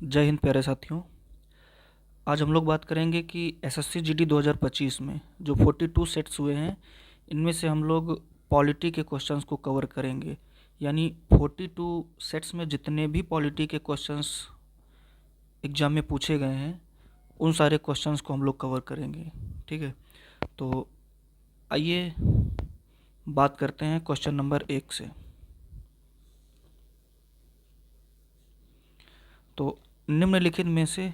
जय हिंद प्यारे साथियों। आज हम लोग बात करेंगे कि एसएससी जीडी 2025 में जो 42 सेट्स हुए हैं, इनमें से हम लोग पॉलिटी के क्वेश्चंस को कवर करेंगे। यानी 42 सेट्स में जितने भी पॉलिटी के क्वेश्चंस एग्जाम में पूछे गए हैं, उन सारे क्वेश्चंस को हम लोग कवर करेंगे। ठीक है, तो आइए बात करते हैं क्वेश्चन नंबर 1 से। तो निम्नलिखित में से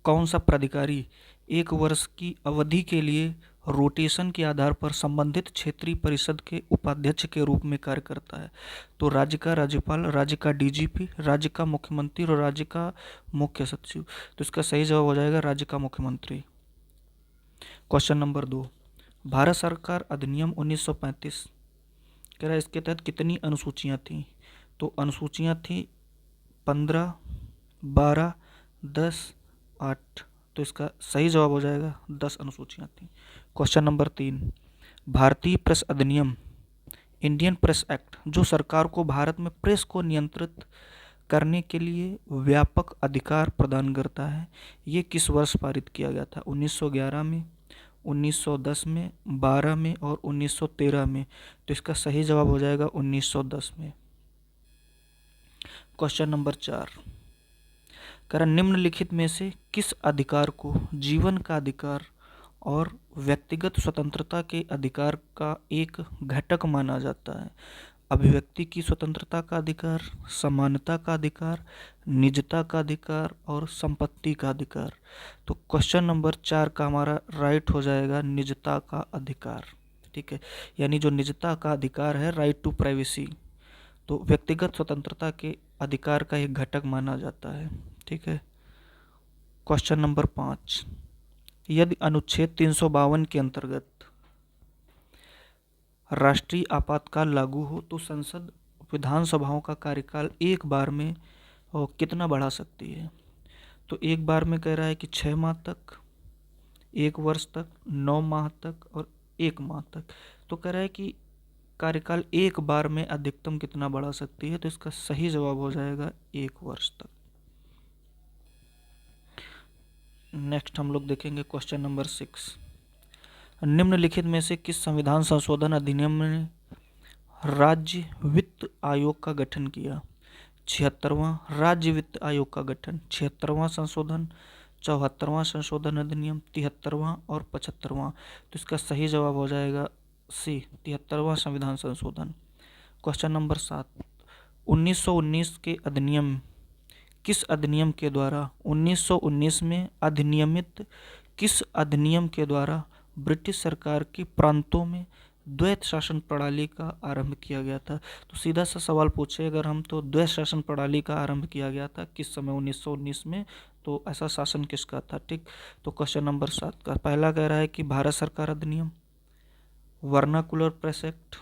कौन सा प्राधिकारी 1 वर्ष की अवधि के लिए रोटेशन के आधार पर संबंधित क्षेत्रीय परिषद के उपाध्यक्ष के रूप में कार्य करता है? तो राज्य का राज्यपाल, राज्य का डीजीपी, राज्य का मुख्यमंत्री और राज्य का मुख्य सचिव। तो इसका सही जवाब हो जाएगा राज्य का मुख्यमंत्री। क्वेश्चन नंबर 2, भारत सरकार अधिनियम 1935 कह रहा है, इसके तहत कितनी अनुसूचियाँ थीं? तो अनुसूचियाँ थीं 15, 12, 10, 8। तो इसका सही जवाब हो जाएगा 10 अनुसूचियाँ थीं। क्वेश्चन नंबर 3, भारतीय प्रेस अधिनियम इंडियन प्रेस एक्ट जो सरकार को भारत में प्रेस को नियंत्रित करने के लिए व्यापक अधिकार प्रदान करता है, ये किस वर्ष पारित किया गया था? 1911 में, 1910 में, 12 में और 1913 में। तो इसका सही जवाब हो जाएगा 1910 में। क्वेश्चन नंबर 4, कारण निम्नलिखित में से किस अधिकार को जीवन का अधिकार और व्यक्तिगत स्वतंत्रता के अधिकार का एक घटक माना जाता है? अभिव्यक्ति की स्वतंत्रता का अधिकार, समानता का अधिकार, निजता का अधिकार और संपत्ति का अधिकार। तो क्वेश्चन नंबर 4 का हमारा राइट हो जाएगा निजता का अधिकार। ठीक है, यानी जो निजता का अधिकार है, राइट टू प्राइवेसी, तो व्यक्तिगत स्वतंत्रता के अधिकार का एक घटक माना जाता है। ठीक है, क्वेश्चन नंबर 5, यदि अनुच्छेद 352 के अंतर्गत राष्ट्रीय आपातकाल लागू हो तो संसद विधानसभाओं का कार्यकाल एक बार में कितना बढ़ा सकती है? तो एक बार में कह रहा है कि 6 माह तक, 1 वर्ष तक, 9 माह तक और 1 माह तक। तो कह रहा है कि कार्यकाल एक बार में अधिकतम कितना बढ़ा सकती है? तो इसका सही जवाब हो जाएगा 1 वर्ष तक। नेक्स्ट हम लोग देखेंगे क्वेश्चन नंबर 6, निम्नलिखित में से किस संविधान संशोधन अधिनियम ने राज्य वित्त आयोग का गठन किया? 76वां राज्य वित्त आयोग का गठन, 76वां संशोधन, 74वां संशोधन अधिनियम, 73वां और 75वां। तो इसका सही जवाब हो जाएगा सी, 73वां संविधान संशोधन। क्वेश्चन नंबर 7, 1919 के अधिनियम किस अधिनियम के द्वारा 1919 में अधिनियमित किस अधिनियम के द्वारा ब्रिटिश सरकार के प्रांतों में द्वैत शासन प्रणाली का आरंभ किया गया था? तो सीधा सा सवाल पूछे अगर हम, तो द्वैत शासन प्रणाली का आरंभ किया गया था किस समय? 1919 में। तो ऐसा शासन किसका था? ठीक, तो क्वेश्चन नंबर 7 का पहला कह रहा है कि भारत सरकार अधिनियम, vernacular press act,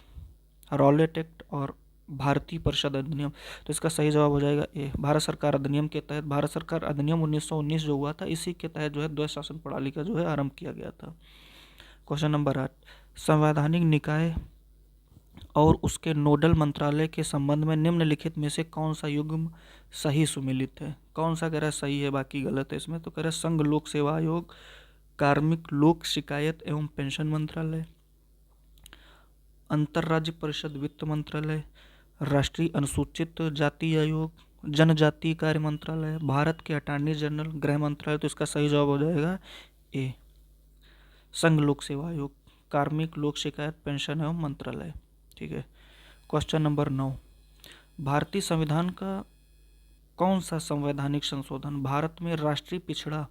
Rowlatt act और भारतीय परिषद अधिनियम। तो इसका सही जवाब हो जाएगा ए, भारत सरकार अधिनियम के तहत। भारत सरकार अधिनियम 1919 जो हुआ था, इसी के तहत जो है द्वैत शासन प्रणाली का जो है आरंभ किया गया था। क्वेश्चन नंबर 8, संवैधानिक निकाय और उसके नोडल मंत्रालय के संबंध में निम्नलिखित में से कौन सा युग्म सही सुमेलित है? कौन सा कह रहा है सही है, बाकी गलत है इसमें? तो कह रहा है संघ लोक सेवा आयोग, कार्मिक लोक शिकायत एवं पेंशन मंत्रालय, अंतर्राज्य परिषद वित्त मंत्रालय, राष्ट्रीय अनुसूचित जाति आयोग, जनजातीय कार्य मंत्रालय, भारत के अटॉर्नी जनरल, गृह मंत्रालय। तो इसका सही जवाब हो जाएगा ए, संघ लोक सेवा आयोग, कार्मिक लोक शिकायत पेंशन एवं मंत्रालय। ठीक है, क्वेश्चन नंबर 9, भारतीय संविधान का कौन सा संवैधानिक संशोधन भारत में राष्ट्रीय पिछड़ा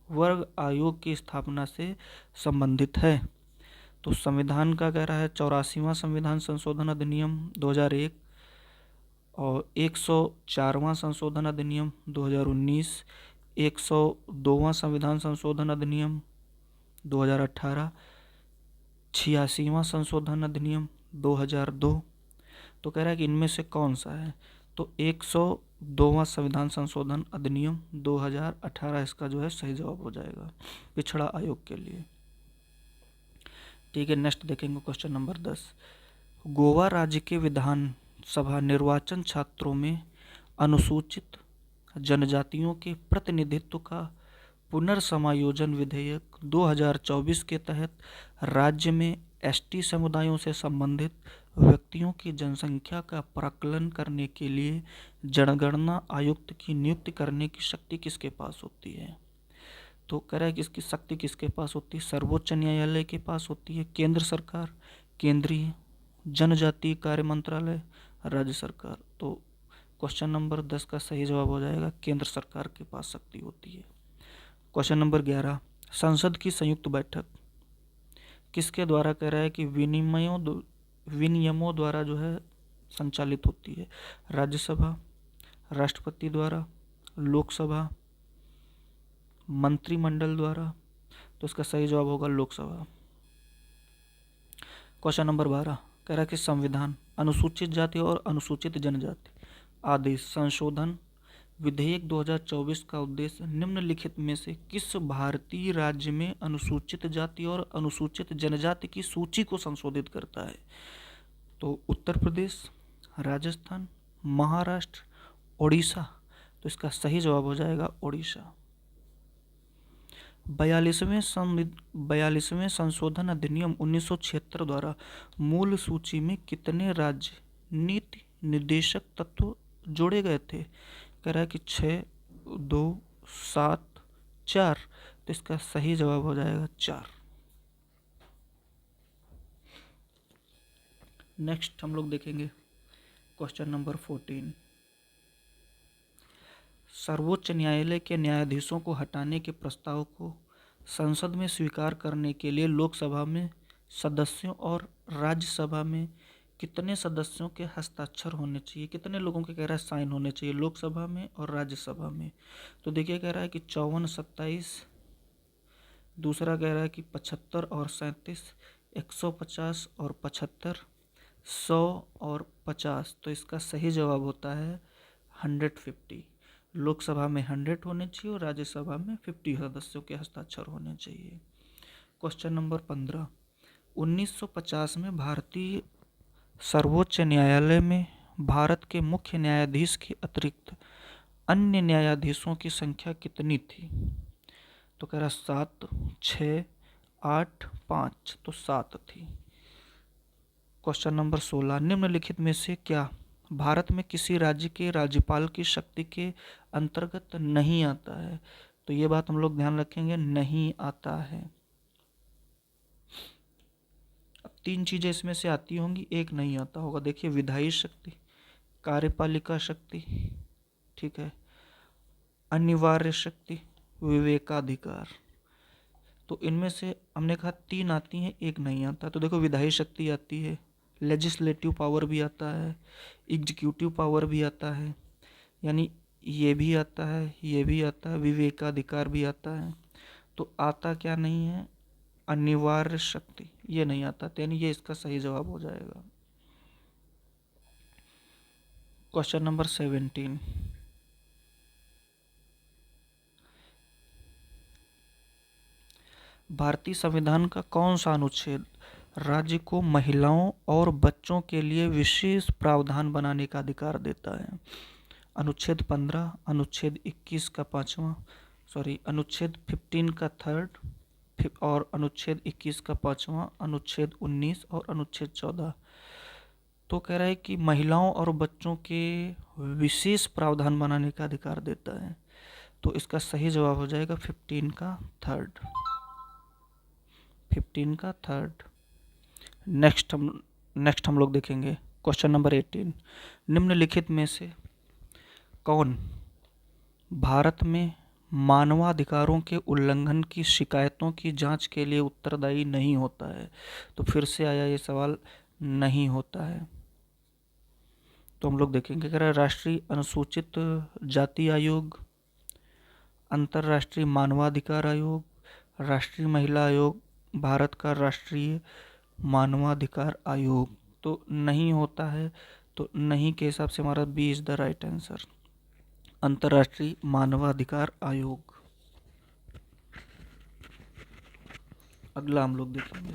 वर्ग आयोग की स्थापना से संबंधित है? तो संविधान का कह रहा है 84वां संविधान संशोधन अधिनियम 2001 और 104वां संशोधन अधिनियम 2019, 102वां संविधान संशोधन अधिनियम 2018, 86वां संशोधन अधिनियम 2002। तो कह रहा है कि इनमें से कौन सा है? तो 102वां संविधान संशोधन अधिनियम 2018 इसका जो है सही जवाब हो जाएगा पिछड़ा आयोग के लिए। ठीक है, नेक्स्ट देखेंगे क्वेश्चन नंबर 10, गोवा राज्य के विधान सभा निर्वाचन छात्रों में अनुसूचित जनजातियों के प्रतिनिधित्व का पुनर्समायोजन विधेयक 2024 के तहत राज्य में एसटी समुदायों से संबंधित व्यक्तियों की जनसंख्या का प्राकलन करने के लिए जनगणना आयुक्त की नियुक्ति करने की शक्ति किसके पास होती है? तो कह रहा है कि इसकी शक्ति किसके पास होती है? सर्वोच्च न्यायालय के पास होती है, केंद्र सरकार, केंद्रीय जनजातीय कार्य मंत्रालय, राज्य सरकार। तो क्वेश्चन नंबर 10 का सही जवाब हो जाएगा केंद्र सरकार के पास शक्ति होती है। क्वेश्चन नंबर 11, संसद की संयुक्त बैठक किसके द्वारा कह रहा है कि विनियमों द्वारा जो है संचालित होती है? राज्यसभा, राष्ट्रपति द्वारा, लोकसभा, मंत्रिमंडल द्वारा। तो इसका सही जवाब होगा लोकसभा। क्वेश्चन नंबर 12 कह रहा है कि संविधान अनुसूचित जाति और अनुसूचित जनजाति आदेश संशोधन विधेयक 2024 का उद्देश्य निम्नलिखित में से किस भारतीय राज्य में अनुसूचित जाति और अनुसूचित जनजाति की सूची को संशोधित करता है? तो उत्तर प्रदेश, राजस्थान, महाराष्ट्र, ओडिशा। तो इसका सही जवाब हो जाएगा ओडिशा। 42वें संशोधन अधिनियम 1976 द्वारा मूल सूची में कितने राज्य नीति निर्देशक तत्व जोड़े गए थे? कह रहा है कि 6, 2, 7, 4। तो इसका सही जवाब हो जाएगा 4। नेक्स्ट हम लोग देखेंगे क्वेश्चन नंबर 14, सर्वोच्च न्यायालय के न्यायाधीशों को हटाने के प्रस्ताव को संसद में स्वीकार करने के लिए लोकसभा में सदस्यों और राज्यसभा में कितने सदस्यों के हस्ताक्षर होने चाहिए? कितने लोगों के कह रहा है साइन होने चाहिए लोकसभा में और राज्यसभा में? तो देखिए कह रहा है कि 54, 27, दूसरा कह रहा है कि 75 और 37, 150 और 75, 100 और 50। तो इसका सही जवाब होता है 150। लोकसभा में 100 होने चाहिए और राज्यसभा में 50 सदस्यों के हस्ताक्षर होने चाहिए। क्वेश्चन नंबर 15, 1950 में भारतीय सर्वोच्च न्यायालय में भारत के मुख्य न्यायाधीश के अतिरिक्त अन्य न्यायाधीशों की संख्या कितनी थी? तो कह रहा 7, 6, 8, 5। तो 7 थी। क्वेश्चन नंबर 16, निम्नलिखित में से क्या भारत में किसी राज्य के राज्यपाल की शक्ति के अंतर्गत नहीं आता है? तो ये बात हम लोग ध्यान रखेंगे, नहीं आता है। अब 3 चीजें इसमें से आती होंगी, एक नहीं आता होगा। देखिए विधायी शक्ति, कार्यपालिका शक्ति, ठीक है, अनिवार्य शक्ति, विवेकाधिकार। तो इनमें से हमने कहा 3 आती हैं, एक नहीं आता। तो देखो विधायी शक्ति आती है, लेजिस्लेटिव पावर भी आता है, एग्जीक्यूटिव पावर भी आता है, यानी ये भी आता है, ये भी आता है, विवेकाधिकार भी आता है। तो आता क्या नहीं है? अनिवार्य शक्ति, ये नहीं आता। यानी ये इसका सही जवाब हो जाएगा। क्वेश्चन नंबर 17, भारतीय संविधान का कौन सा अनुच्छेद राज्य को महिलाओं और बच्चों के लिए विशेष प्रावधान बनाने का अधिकार देता है? अनुच्छेद 15, अनुच्छेद 21 का 5वां, अनुच्छेद 15 का 3rd और अनुच्छेद 21 का 5वां, अनुच्छेद 19 और अनुच्छेद 14। तो कह रहा है कि महिलाओं और बच्चों के विशेष प्रावधान बनाने का अधिकार देता है। तो इसका सही जवाब हो जाएगा 15 का 3rd। 15 का 3rd। नेक्स्ट हम लोग देखेंगे क्वेश्चन नंबर 18, निम्नलिखित में से कौन भारत में मानवाधिकारों के उल्लंघन की शिकायतों की जांच के लिए उत्तरदायी नहीं होता है? तो फिर से आया ये सवाल, नहीं होता है। तो हम लोग देखेंगे, कह रहा है राष्ट्रीय अनुसूचित जाति आयोग, अंतर्राष्ट्रीय मानवाधिकार आयोग, राष्ट्रीय महिला आयोग, भारत का राष्ट्रीय मानवाधिकार आयोग। तो नहीं होता है, तो नहीं के हिसाब से हमारा B is the right answer, अंतर्राष्ट्रीय मानवाधिकार आयोग। अगला हम लोग देखेंगे,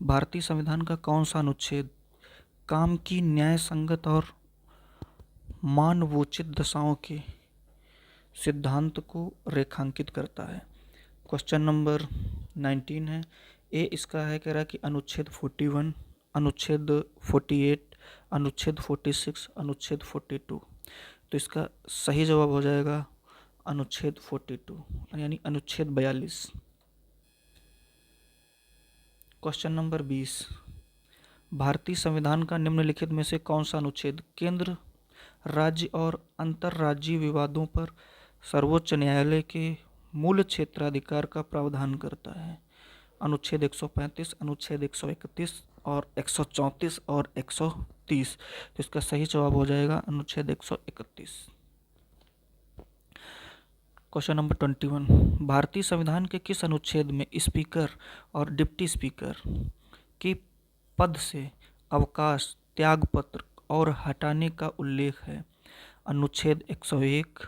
भारतीय संविधान का कौन सा अनुच्छेद काम की न्याय संगत और मानवोचित दशाओं के सिद्धांत को रेखांकित करता है। क्वेश्चन नंबर 19 है। ए इसका है, कह रहा है कि अनुच्छेद 41, अनुच्छेद 48, अनुच्छेद 46, अनुच्छेद 42। तो इसका सही जवाब हो जाएगा अनुच्छेद 42 यानी अनुच्छेद 42। क्वेश्चन नंबर 20, भारतीय संविधान का निम्नलिखित में से कौन सा अनुच्छेद केंद्र, राज्य और अंतर्राज्यीय विवादों पर सर्वोच्च न्यायालय के मूल क्षेत्राधिकार का प्रावधान करता है? अनुच्छेद 135, अनुच्छेद 131 और 134 और 130। तो इसका सही जवाब हो जाएगा अनुच्छेद 131। क्वेश्चन नंबर 21, भारतीय संविधान के किस अनुच्छेद में स्पीकर और डिप्टी स्पीकर की पद से अवकाश, त्यागपत्र और हटाने का उल्लेख है? अनुच्छेद 101,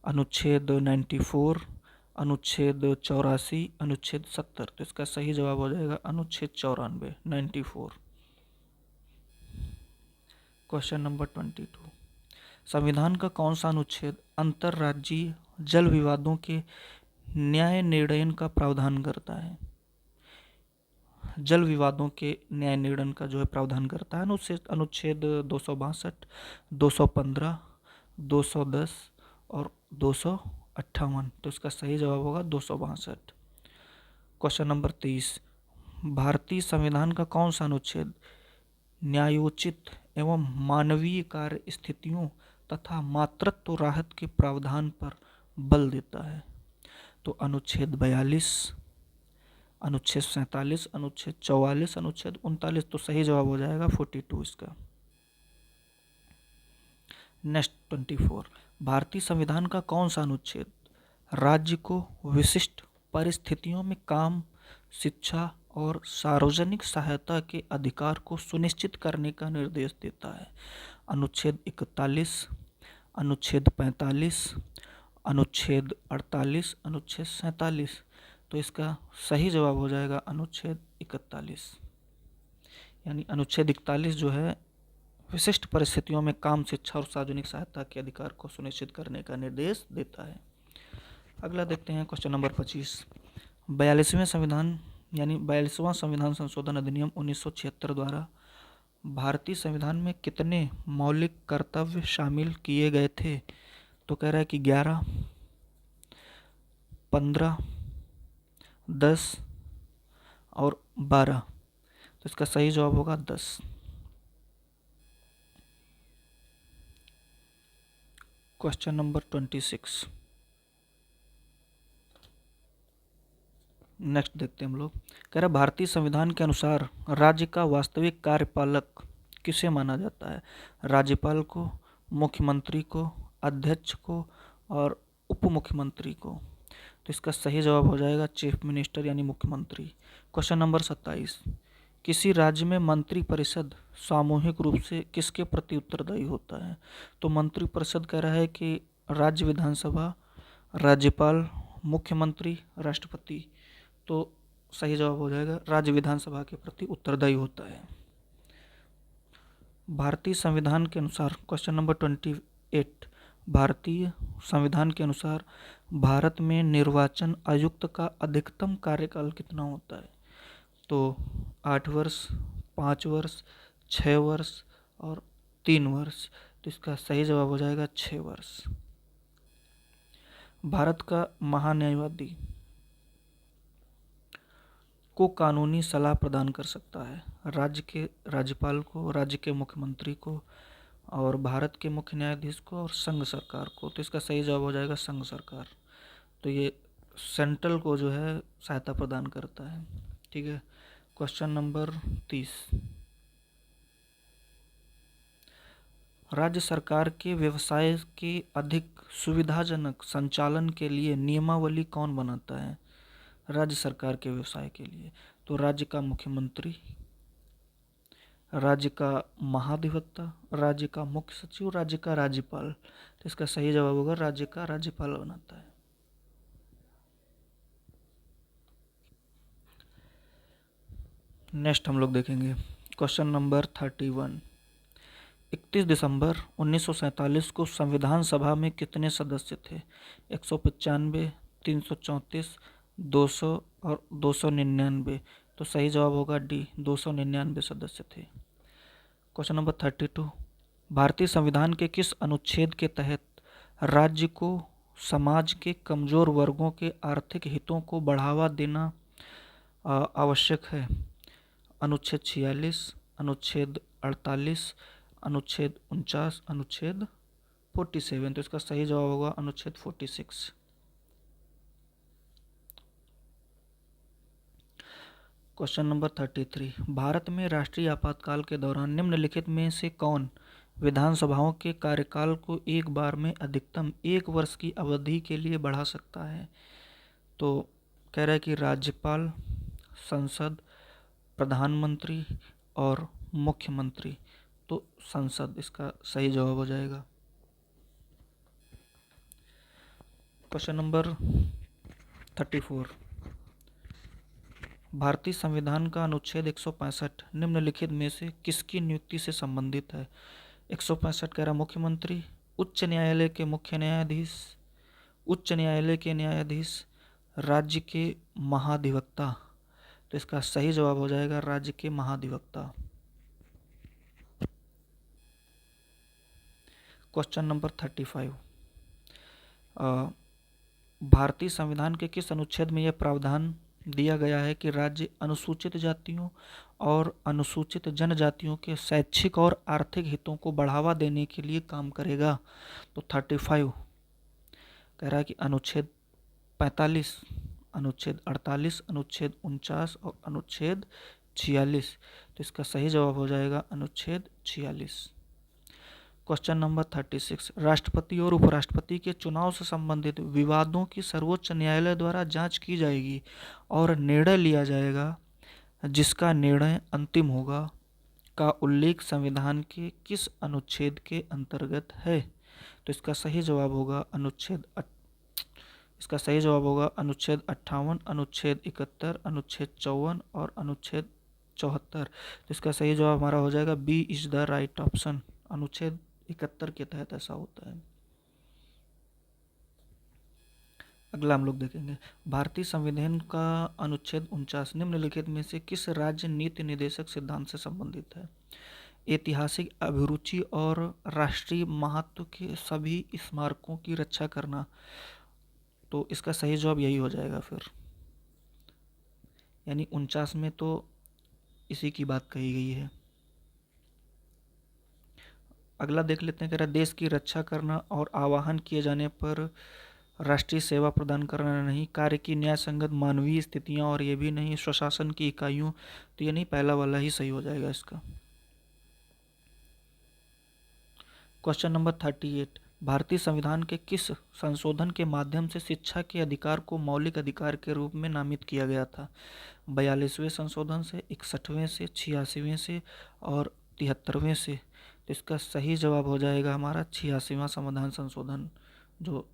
अनुच्छेद 94, अनुच्छेद 84, अनुच्छेद 70। तो इसका सही जवाब हो जाएगा अनुच्छेद 94, 94। क्वेश्चन नंबर 22, संविधान का कौन सा अनुच्छेद अंतर्राज्यीय जल विवादों के न्याय निर्णय का प्रावधान करता है? जल विवादों के न्याय निर्णय का जो है प्रावधान करता है अनुच्छेद 262, 215, 210 और 258। तो इसका सही जवाब होगा 262। क्वेश्चन नंबर 23, भारतीय संविधान का कौन सा अनुच्छेद न्यायोचित एवं मानवीय कार्य स्थितियों तथा मातृत्व राहत के प्रावधान पर बल देता है? तो अनुच्छेद 42, अनुच्छेद 47, अनुच्छेद 44, अनुच्छेद 39। तो सही जवाब हो जाएगा 42 इसका। नेक्स्ट 24, भारतीय संविधान का कौन सा अनुच्छेद राज्य को विशिष्ट परिस्थितियों में काम, शिक्षा और सार्वजनिक सहायता के अधिकार को सुनिश्चित करने का निर्देश देता है? अनुच्छेद 41, अनुच्छेद 45, अनुच्छेद 48, अनुच्छेद 47। तो इसका सही जवाब हो जाएगा अनुच्छेद 41 यानी अनुच्छेद 41 जो है विशिष्ट परिस्थितियों में काम, शिक्षा और सार्वजनिक सहायता के अधिकार को सुनिश्चित करने का निर्देश देता है। अगला देखते हैं क्वेश्चन नंबर 25, 42वें संविधान यानी 42वां संविधान संशोधन अधिनियम 1976 द्वारा भारतीय संविधान में कितने मौलिक कर्तव्य शामिल किए गए थे? तो कह रहा है कि 11, 15, 10 और 12। तो इसका सही जवाब होगा 10। क्वेश्चन नंबर 26, नेक्स्ट देखते हैं हम लोग। कह रहा भारतीय संविधान के अनुसार राज्य का वास्तविक कार्यपालक किसे माना जाता है? राज्यपाल को, मुख्यमंत्री को, अध्यक्ष को और उप मुख्यमंत्री को। तो इसका सही जवाब हो जाएगा चीफ मिनिस्टर यानी मुख्यमंत्री। क्वेश्चन नंबर 27, किसी राज्य में मंत्री परिषद सामूहिक रूप से किसके प्रति उत्तरदायी होता है? तो मंत्री परिषद कह रहा है कि राज्य विधानसभा, राज्यपाल, मुख्यमंत्री, राष्ट्रपति। तो सही जवाब हो जाएगा राज्य विधानसभा के प्रति उत्तरदायी होता है। भारतीय संविधान के अनुसार क्वेश्चन नंबर 28, भारतीय संविधान के अनुसार भारत में निर्वाचन आयुक्त का अधिकतम कार्यकाल कितना होता है? तो 8 वर्ष, 5 वर्ष, 6 वर्ष और 3 वर्ष। तो इसका सही जवाब हो जाएगा 6 वर्ष। भारत का महान्यायवादी को कानूनी सलाह प्रदान कर सकता है? राज्य के राज्यपाल को, राज्य के मुख्यमंत्री को और भारत के मुख्य न्यायाधीश को और संघ सरकार को। तो इसका सही जवाब हो जाएगा संघ सरकार। तो ये सेंट्रल को जो है सहायता प्रदान करता है। ठीक है। क्वेश्चन नंबर 30, राज्य सरकार के व्यवसाय के अधिक सुविधाजनक संचालन के लिए नियमावली कौन बनाता है? राज्य सरकार के व्यवसाय के लिए तो राज्य का मुख्यमंत्री, राज्य का महाधिवक्ता, राज्य का मुख्य सचिव, राज्य का राज्यपाल। तो इसका सही जवाब होगा राज्य का राज्यपाल बनाता है। नेक्स्ट हम लोग देखेंगे क्वेश्चन नंबर 31, 31 दिसंबर 1947 को संविधान सभा में कितने सदस्य थे? 195, 334, 200 और 299। तो सही जवाब होगा डी, 299 सदस्य थे। क्वेश्चन नंबर 32, भारतीय संविधान के किस अनुच्छेद के तहत राज्य को समाज के कमजोर वर्गों के आर्थिक हितों को बढ़ावा देना आवश्यक है? अनुच्छेद 46, अनुच्छेद 48, अनुच्छेद 49, अनुच्छेद 47। तो इसका सही जवाब होगा अनुच्छेद 46। क्वेश्चन नंबर 33, भारत में राष्ट्रीय आपातकाल के दौरान निम्नलिखित में से कौन विधानसभाओं के कार्यकाल को एक बार में अधिकतम 1 वर्ष की अवधि के लिए बढ़ा सकता है? तो कह रहा है कि राज्यपाल, संसद, प्रधानमंत्री और मुख्यमंत्री। तो संसद इसका सही जवाब हो जाएगा। क्वेश्चन नंबर 34, भारतीय संविधान का अनुच्छेद 165 निम्नलिखित में से किसकी नियुक्ति से संबंधित है? 165 कह रहा मुख्यमंत्री, उच्च न्यायालय के मुख्य न्यायाधीश, उच्च न्यायालय के न्यायाधीश, राज्य के महाधिवक्ता। तो इसका सही जवाब हो जाएगा राज्य के महाधिवक्ता। क्वेश्चन नंबर 35, भारतीय संविधान के किस अनुच्छेद में यह प्रावधान दिया गया है कि राज्य अनुसूचित जातियों और अनुसूचित जनजातियों के शैक्षिक और आर्थिक हितों को बढ़ावा देने के लिए काम करेगा? तो 35 कह रहा है कि अनुच्छेद 45, अनुच्छेद 48, अनुच्छेद 49 और अनुच्छेद 46। तो इसका सही जवाब हो जाएगा अनुच्छेद 46। क्वेश्चन नंबर 36, राष्ट्रपति और उपराष्ट्रपति के चुनाव से संबंधित विवादों की सर्वोच्च न्यायालय द्वारा जांच की जाएगी और निर्णय लिया जाएगा जिसका निर्णय अंतिम होगा का उल्लेख संविधान के किस अनुच्छेद के अंतर्गत है? तो इसका सही जवाब होगा अनुच्छेद 58, अनुच्छेद 71, अनुच्छेद 54 और अनुच्छेद 74। तो इसका सही जवाब हमारा हो जाएगा B is the right option. अनुच्छेद 71 के तहत ऐसा होता है। अगला हम लोग देखेंगे, भारतीय संविधान का अनुच्छेद 49 निम्नलिखित में से किस राज्य नीति निर्देशक सिद्धांत से संबंधित है? ऐतिहासिक अभिरुचि और राष्ट्रीय महत्व के सभी स्मारकों की रक्षा करना। तो इसका सही जवाब यही हो जाएगा फिर, यानी 49 में तो इसी की बात कही गई है। अगला देख लेते हैं, कह रहा देश की रक्षा करना और आवाहन किए जाने पर राष्ट्रीय सेवा प्रदान करना नहीं, कार्य की न्याय संगत मानवीय स्थितियां और ये भी नहीं, स्वशासन की इकाइयों। तो ये नहीं, पहला वाला ही सही हो जाएगा इसका। क्वेश्चन नंबर 38, भारतीय संविधान के किस संशोधन के माध्यम से शिक्षा के अधिकार को मौलिक अधिकार के रूप में नामित किया गया था? 42वें संशोधन से, 61वें से, 86वें से और 73वें से। तो इसका सही जवाब हो जाएगा हमारा 86वां संविधान संशोधन, जो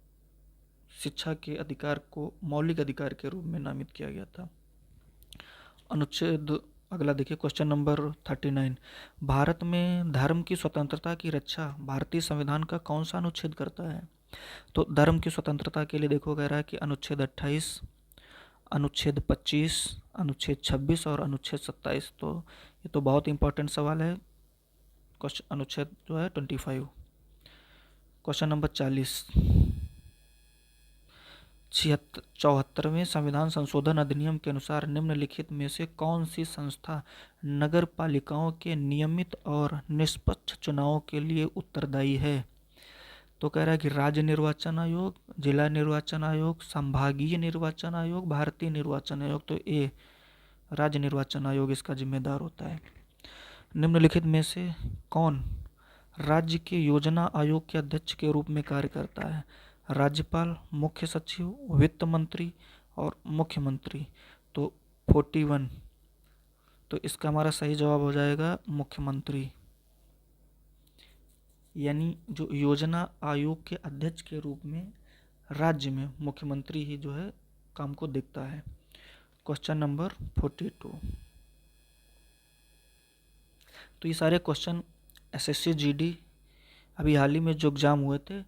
शिक्षा के अधिकार को मौलिक अधिकार के रूप में नामित किया गया था। अनुच्छेद अगला देखिए, क्वेश्चन नंबर 39, भारत में धर्म की स्वतंत्रता की रक्षा भारतीय संविधान का कौन सा अनुच्छेद करता है? तो धर्म की स्वतंत्रता के लिए देखो, कह रहा है कि अनुच्छेद 28, अनुच्छेद 25, अनुच्छेद 26 और अनुच्छेद 27। तो ये तो बहुत इंपॉर्टेंट सवाल है। क्वेश्चन अनुच्छेद जो है 25। क्वेश्चन नंबर 40, 74वें संविधान संशोधन अधिनियम के अनुसार निम्नलिखित में से कौन सी संस्था नगर पालिकाओं के नियमित और निष्पक्ष चुनावों के लिए उत्तरदायी है? तो कह रहा है कि राज्य निर्वाचन आयोग, जिला निर्वाचन आयोग, संभागीय निर्वाचन आयोग, भारतीय निर्वाचन आयोग। तो ए राज्य निर्वाचन आयोग इसका जिम्मेदार होता है। निम्नलिखित में से कौन राज्य के योजना आयोग के अध्यक्ष के रूप में कार्य करता है? राज्यपाल, मुख्य सचिव, वित्त मंत्री और मुख्यमंत्री। तो 41। तो इसका हमारा सही जवाब हो जाएगा मुख्यमंत्री, यानी जो योजना आयोग के अध्यक्ष के रूप में राज्य में मुख्यमंत्री ही जो है काम को देखता है। Question number 42। तो ये सारे क्वेश्चन SSC GD अभी हाल ही में जो एग्ज़ाम हुए थे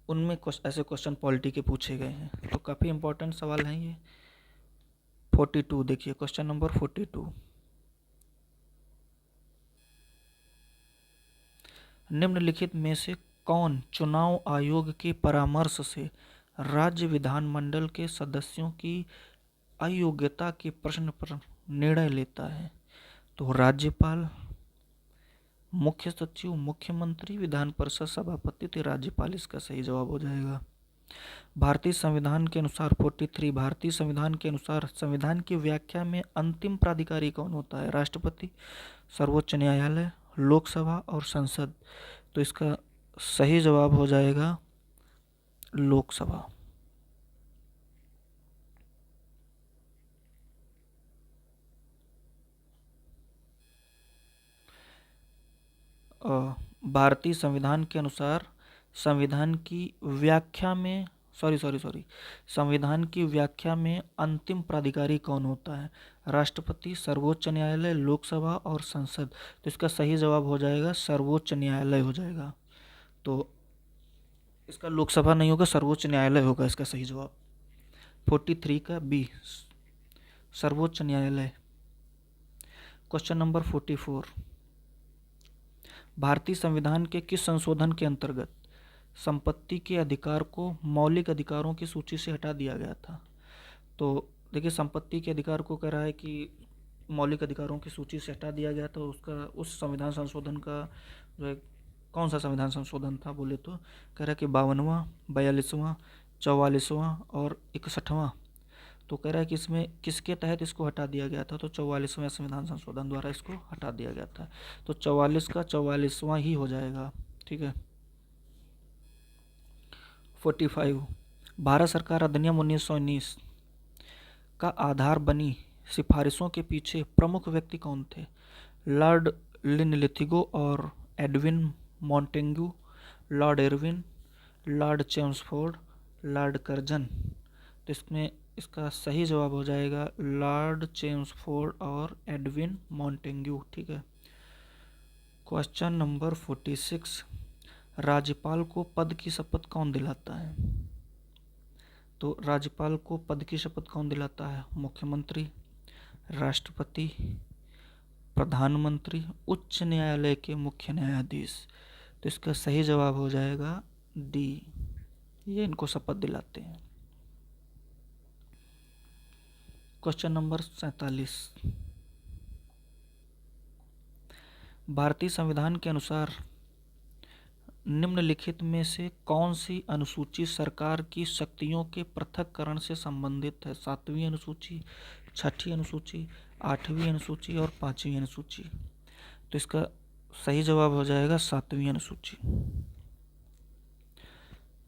उनमें ऐसे क्वेश्चन पॉलिटी के पूछे गए हैं, तो काफ़ी इंपॉर्टेंट सवाल हैं ये। 42 देखिए, क्वेश्चन नंबर 42, निम्नलिखित में से कौन चुनाव आयोग के परामर्श से राज्य विधानमंडल के सदस्यों की अयोग्यता के प्रश्न पर निर्णय लेता है? तो राज्यपाल, मुख्य सचिव, मुख्यमंत्री, विधान परिषद सभापति, तो राज्यपाल इसका सही जवाब हो जाएगा। भारतीय संविधान के अनुसार 43, भारतीय संविधान के अनुसार संविधान की व्याख्या में अंतिम प्राधिकारी कौन होता है? राष्ट्रपति, सर्वोच्च न्यायालय, लोकसभा और संसद। तो इसका सही जवाब हो जाएगा लोकसभा। भारतीय संविधान के अनुसार संविधान की व्याख्या में संविधान की व्याख्या में अंतिम प्राधिकारी कौन होता है? राष्ट्रपति, सर्वोच्च न्यायालय, लोकसभा और संसद। तो इसका सही जवाब हो जाएगा सर्वोच्च न्यायालय हो जाएगा। तो इसका लोकसभा नहीं होगा, सर्वोच्च न्यायालय होगा इसका सही जवाब। 43 का बी, सर्वोच्च न्यायालय। क्वेश्चन नंबर 44, भारतीय संविधान के किस संशोधन के अंतर्गत संपत्ति के अधिकार को मौलिक अधिकारों की सूची से हटा दिया गया था? तो देखिए, संपत्ति के अधिकार को कह रहा है कि मौलिक अधिकारों की सूची से हटा दिया गया था। उसका उस संविधान संशोधन का जो है, कौन सा संविधान संशोधन था बोले तो कह रहा है कि 52वां, 42वां, 44वां और 61वां। तो कह रहा है कि इसमें किसके तहत इसको हटा दिया गया था? तो 44वें संविधान संशोधन द्वारा इसको हटा दिया गया था। तो 44 का 44वां ही हो जाएगा, ठीक है। 45, भारत सरकार अधिनियम 1919 का आधार बनी सिफारिशों के पीछे प्रमुख व्यक्ति कौन थे? लॉर्ड लिनलिथिगो और Edwin Montagu, Lord Irwin, Lord Chelmsford, Lord Curzon. तो इसमें इसका सही जवाब हो जाएगा लॉर्ड चेम्सफोर्ड और एडविन मॉन्टेग्यू, ठीक है। क्वेश्चन नंबर 46, राज्यपाल को पद की शपथ कौन दिलाता है? तो राज्यपाल को पद की शपथ कौन दिलाता है? मुख्यमंत्री, राष्ट्रपति, प्रधानमंत्री, उच्च न्यायालय के मुख्य न्यायाधीश। तो इसका सही जवाब हो जाएगा डी, ये इनको शपथ दिलाते हैं। क्वेश्चन नंबर 47, भारतीय संविधान के अनुसार निम्नलिखित में से कौन सी अनुसूची सरकार की शक्तियों के पृथक्करण से संबंधित है? 7वीं अनुसूची, 6ठी अनुसूची, 8वीं अनुसूची और 5वीं अनुसूची। तो इसका सही जवाब हो जाएगा 7वीं अनुसूची।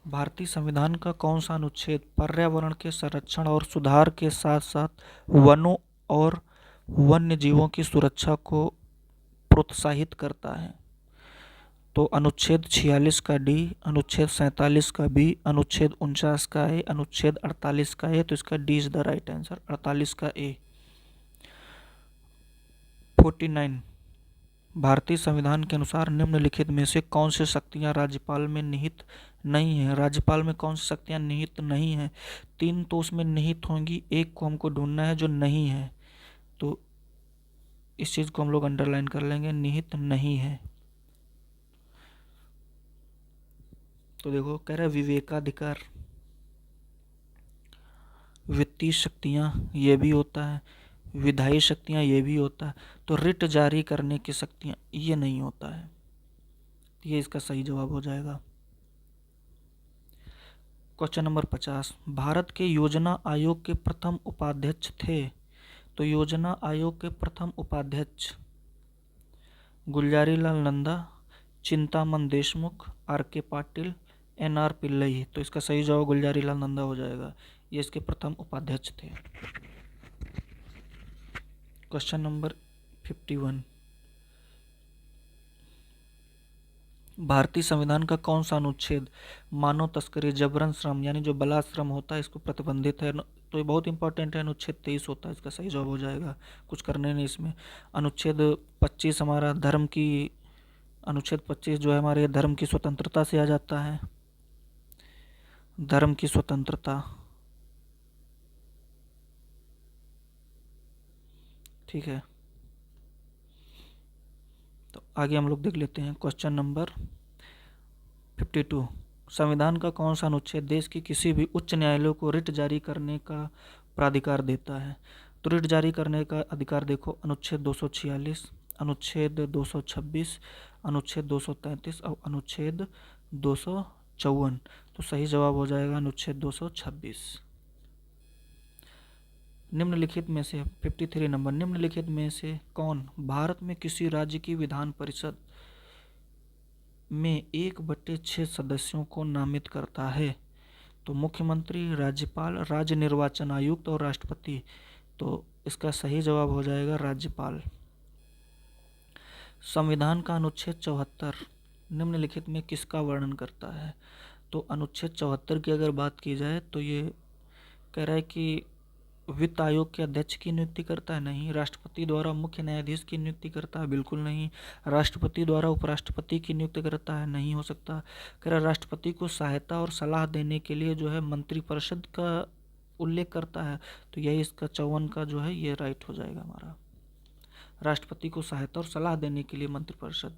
भारतीय संविधान का कौन सा अनुच्छेद पर्यावरण के संरक्षण और सुधार के साथ साथ वनों और वन्य जीवों की सुरक्षा को प्रोत्साहित करता है? तो अनुच्छेद 46 का डी, अनुच्छेद 47 का बी, अनुच्छेद 49 का ए, अनुच्छेद 48 का ए। तो इसका D is the right answer, 48 का ए। 49, भारतीय संविधान के अनुसार निम्नलिखित में से कौन सी शक्तियां राज्यपाल में निहित नहीं है? राज्यपाल में कौन सी शक्तियां निहित नहीं है? 3 तो उसमें निहित होंगी, एक को हमको ढूंढना है जो नहीं है। तो इस चीज को हम लोग अंडरलाइन कर लेंगे, निहित नहीं है। तो देखो, कह रहा है विवेकाधिकार, वित्तीय शक्तियां ये भी होता है, विधायी शक्तियां ये भी होता है। तो रिट जारी करने की शक्तियां ये नहीं होता है। ये इसका सही जवाब हो जाएगा। क्वेश्चन नंबर 50, भारत के योजना आयोग के प्रथम उपाध्यक्ष थे? तो योजना आयोग के प्रथम उपाध्यक्ष गुलजारी लाल नंदा, चिंतामन देशमुख, R.K. पाटिल, N.R. पिल्लई। तो इसका सही जवाब गुलजारी लाल नंदा हो जाएगा, ये इसके प्रथम उपाध्यक्ष थे। क्वेश्चन नंबर 51, भारतीय संविधान का कौन सा अनुच्छेद मानव तस्करी, जबरन श्रम यानी जो बलात् श्रम होता है इसको प्रतिबंधित है? तो ये बहुत इंपॉर्टेंट है, अनुच्छेद 23 होता है, इसका सही जवाब हो जाएगा, कुछ करने नहीं इसमें। अनुच्छेद 25 हमारा धर्म की अनुच्छेद 25 जो है हमारे धर्म की स्वतंत्रता से आ जाता है, धर्म की स्वतंत्रता। ठीक है, तो आगे हम लोग देख लेते हैं क्वेश्चन नंबर 52। संविधान का कौन सा अनुच्छेद देश की किसी भी उच्च न्यायालय को रिट जारी करने का प्राधिकार देता है? तो रिट जारी करने का अधिकार देखो, अनुच्छेद 246, अनुच्छेद 226, अनुच्छेद 233 और अनुच्छेद 254। तो सही जवाब हो जाएगा अनुच्छेद 226। निम्नलिखित में से 53 नंबर, निम्नलिखित में से कौन भारत में किसी राज्य की विधान परिषद में 1/6 सदस्यों को नामित करता है? तो मुख्यमंत्री, राज्यपाल, राज्य निर्वाचन आयुक्त और राष्ट्रपति। तो इसका सही जवाब हो जाएगा राज्यपाल। संविधान का अनुच्छेद 74 निम्नलिखित में किसका वर्णन करता है? तो अनुच्छेद 74 की अगर बात की जाए तो ये कह रहा है कि वित्त आयोग के अध्यक्ष की नियुक्ति करता है, नहीं। राष्ट्रपति द्वारा मुख्य न्यायाधीश की नियुक्ति करता है, बिल्कुल नहीं। राष्ट्रपति द्वारा उपराष्ट्रपति की नियुक्ति करता है, नहीं हो सकता। कह रहा राष्ट्रपति को सहायता और सलाह देने के लिए जो है मंत्रिपरिषद का उल्लेख करता है, तो यही इसका 54 का जो है ये राइट हो जाएगा हमारा। राष्ट्रपति को सहायता और सलाह देने के लिए मंत्रिपरिषद।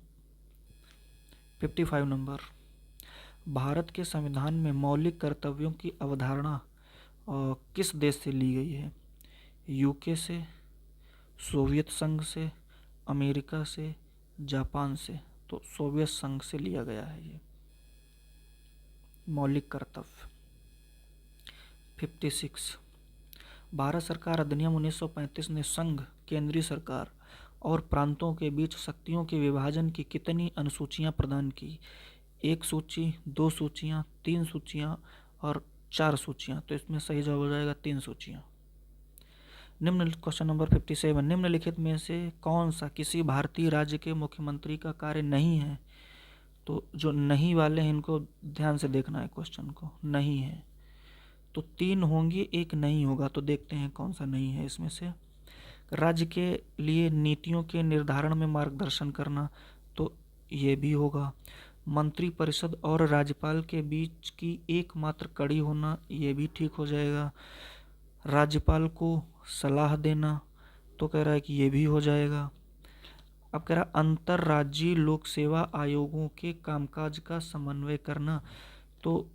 55 नंबर, भारत के संविधान में मौलिक कर्तव्यों की अवधारणा किस देश से ली गई है? यूके से, सोवियत संघ से, अमेरिका से, जापान से। तो सोवियत संघ से लिया गया है ये मौलिक कर्तव्य। 56, भारत सरकार अधिनियम 1935 ने संघ, केंद्रीय सरकार और प्रांतों के बीच शक्तियों के विभाजन की कितनी अनुसूचियां प्रदान की? 1 सूची, 2 सूचियां, 3 सूचियां और 4 सूचियां। तो इसमें सही जवाब हो जाएगा 3 सूचियां। निम्न क्वेश्चन नंबर 57, निम्नलिखित में से कौन सा किसी भारतीय राज्य के मुख्यमंत्री का कार्य नहीं है? तो जो नहीं वाले हैं इनको ध्यान से देखना है, क्वेश्चन को नहीं है तो 3 होंगी, 1 नहीं होगा। तो देखते हैं कौन सा नहीं है इसमें से। राज्य के लिए नीतियों के निर्धारण में मार्गदर्शन करना, तो ये भी होगा। मंत्रिपरिषद और राज्यपाल के बीच की एकमात्र कड़ी होना, ये भी ठीक हो जाएगा। राज्यपाल को सलाह देना, तो कह रहा है कि ये भी हो जाएगा। अब कह रहा अंतर्राज्यीय लोक सेवा आयोगों के कामकाज का समन्वय करना, तो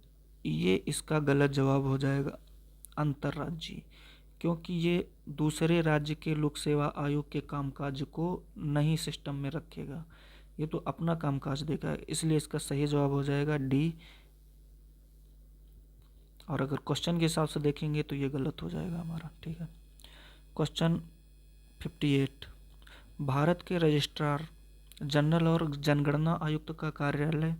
ये इसका गलत जवाब हो जाएगा अंतर्राज्यीय, क्योंकि ये दूसरे राज्य के लोक सेवा आयोग के कामकाज को नहीं सिस्टम में रखेगा, ये तो अपना कामकाज देगा, इसलिए इसका सही जवाब हो जाएगा डी। और अगर क्वेश्चन के हिसाब से देखेंगे तो ये गलत हो जाएगा हमारा। ठीक है, क्वेश्चन 58, भारत के रजिस्ट्रार जनरल और जनगणना आयुक्त का कार्यालय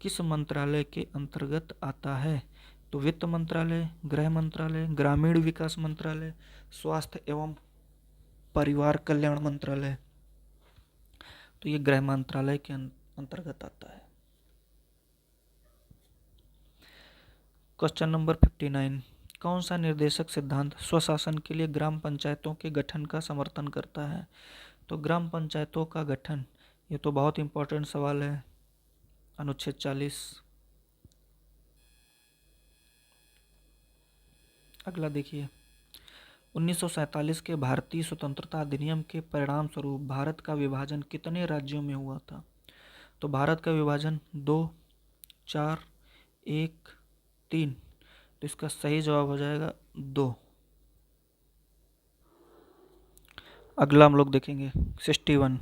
किस मंत्रालय के अंतर्गत आता है? तो वित्त मंत्रालय, गृह मंत्रालय, ग्रामीण विकास मंत्रालय, स्वास्थ्य एवं परिवार कल्याण मंत्रालय। तो ये गृह मंत्रालय के अंतर्गत आता है। क्वेश्चन नंबर 59, कौन सा निर्देशक सिद्धांत स्वशासन के लिए ग्राम पंचायतों के गठन का समर्थन करता है? तो ग्राम पंचायतों का गठन, ये तो बहुत इंपॉर्टेंट सवाल है, अनुच्छेद 40। अगला देखिए, 1947 के भारतीय स्वतंत्रता अधिनियम के परिणाम स्वरूप भारत का विभाजन कितने राज्यों में हुआ था? तो भारत का विभाजन 2, 4, 1, 3। तो इसका सही जवाब हो जाएगा 2। अगला हम लोग देखेंगे 61,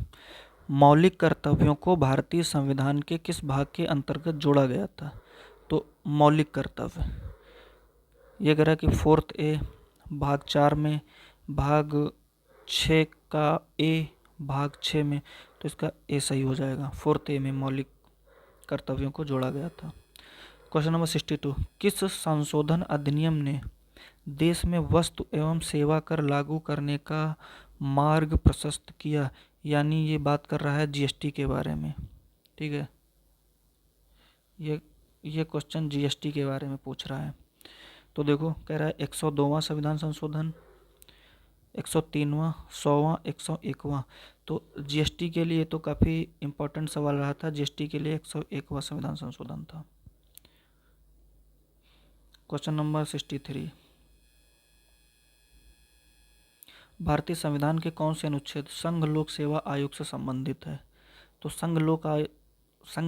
मौलिक कर्तव्यों को भारतीय संविधान के किस भाग के अंतर्गत जोड़ा गया था? तो मौलिक कर्तव्य, ये कह रहा है कि 4th ए, भाग 4 में, भाग 6 का ए, भाग 6 में। तो इसका ए सही हो जाएगा, 4th ए में मौलिक कर्तव्यों को जोड़ा गया था। क्वेश्चन नंबर 62, किस संशोधन अधिनियम ने देश में वस्तु एवं सेवा कर लागू करने का मार्ग प्रशस्त किया? यानी ये बात कर रहा है जीएसटी के बारे में। ठीक है, ये क्वेश्चन जीएसटी के बारे में पूछ रहा है। तो देखो, कह रहा है 102वां संविधान संशोधन, 103वां, 100वां, 101वां। तो जीएसटी के लिए तो काफ़ी इम्पोर्टेंट सवाल रहा था। जीएसटी के लिए 101वां संविधान संशोधन था। क्वेश्चन नंबर 63, भारतीय संविधान के कौन से अनुच्छेद संघ लोक सेवा आयोग से संबंधित है? तो संघ